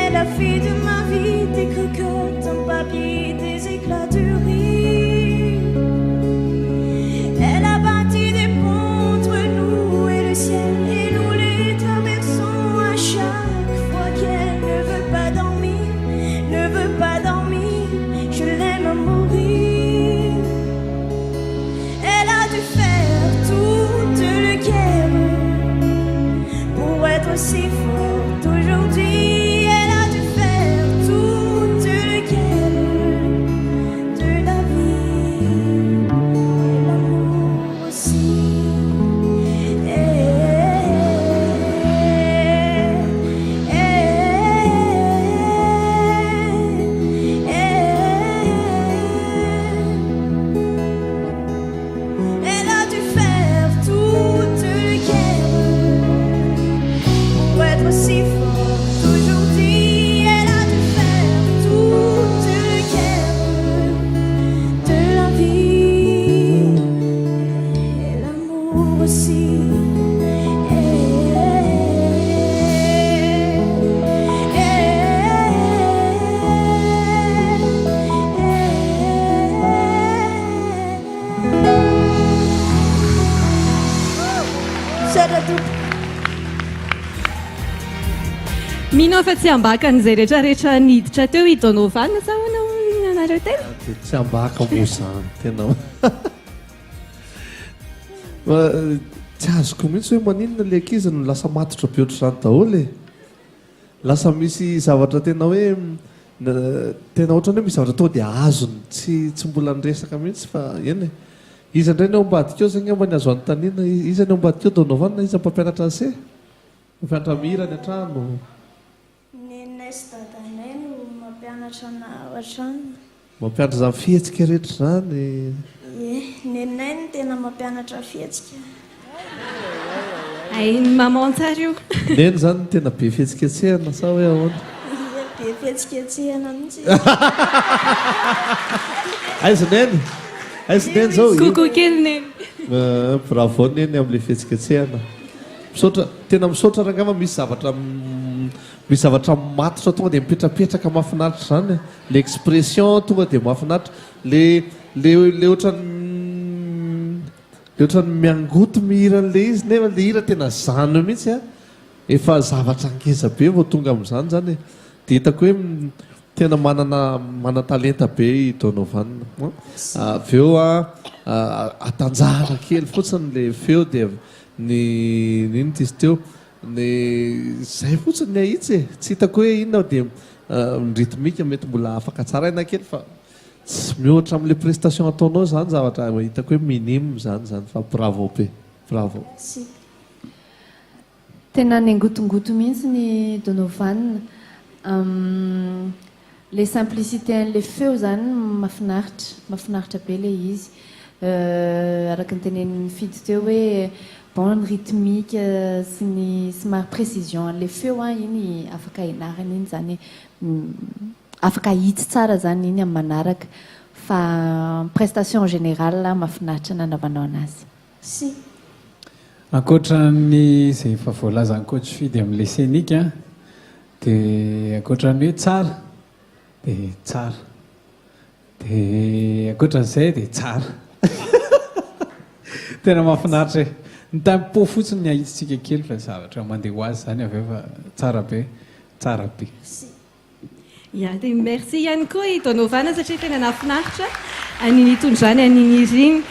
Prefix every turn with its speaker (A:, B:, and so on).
A: est la fille de ma vie, des cocottes en papier, des éclats de rire. Elle a bâti des ponts entre nous et le ciel, et nous les traversons à chaque fois qu'elle ne veut pas dormir, ne veut pas dormir. Je l'aime à mourir. Elle a dû faire toute le guerre pour être si forte aujourd'hui. Elle a dû faire toute le guerre de la vie et l'amour aussi. Elle a dû faire toute le guerre pour être si forte aujourd'hui. Elle a dû faire toute le guerre de la vie et l'amour aussi.
B: Mino fa tsy hambaka an'izay rehetrarehetra niditra teo hitanao vanina sa hoanao anareo tena?
C: dia tsy hambaka moa izany tena tsy azoko mihitsy hoe maninona le ankizy no lasa matotra be ohatr'izany daholo e. Lasa misy zavatra tena hoe tena ohatrany hoe misy zavatra tonga dia azony tsy mbola niresaka mihitsy fa eny e. Iza indray ny ao ambadikeo zany amba ny azo anontaniana, iza ny ao ambadikeo Donovan, iza mpampianatra ny se mampianatra mihira ny an-trano.
A: Nenay sy dadanay no mampianatra na ao an-trano.
C: Mampianatra izany fihetsika rehetra izany.
A: Nenay no tena mampianatra fihetsika.
B: Ay maman tsara io.
C: Neny zany no tena be fihetsiketsehana sa hoe ahoana?
A: Be fihetsiketsehana mihitsy.
C: Aiza neny? Aiza neny zao?
B: Kokoa kely neny.
C: Bravo neny amin'ilay fihetsiketsehana. Misaotra, tena misaotra raha angamba misy zavatra matotra tonga dia mipetrapetraka mahafinaritra izany. Le expression tonga dia mahafinaritra. Le ohatrany miangoto mihira an'le izy nefa le hira tena zany mihitsy a. Efa zavatra ngeza be vao tonga amin'izany zany. Dia hitako hoe tena mana talenta be i Donovan. Avy eo atanjahana kely fotsiny le feo dia ninona izy teo zay fotsiny ny ahitsy e. Tsy hitako hoe inona dia rythmique mety mbola afaka tsara aina kely fa tsy mihoatra amin'ilay prestation ataonao zany zavatra hitako hoe minime zany fa bravo be, bravo.
D: Tena niangotongoto mihitsy ny Donovan. Le simplicité an'le feo zany mahafinaritra be le izy. Araka ny tenenin'ny fidy teo hoe bon rythmique sy ny somary précision an'le feo iny afaka ianarana iny zany afaka hitsy tsara zany iny amin'ny manaraka fa prestation générale mahafinaritra nanaovanao anazy.
A: Si.
E: Ankoatran'ny izay efa voalazany coach Fidy amin'ilay scénique dia ankoatran'ny hoe tsara dia tsara dia ankoatran'izay dia tsara. Tena mahafinaritra e. Ny tampo fotsiny ny ahitsitsika kely fa zavatra mandeha ho azy zany avy eo fa tsara be, tsara be.
B: Ya, dia merci ihany koa i Donovan satria tena nahafinaritra an'iny tondrany an'iny izy iny.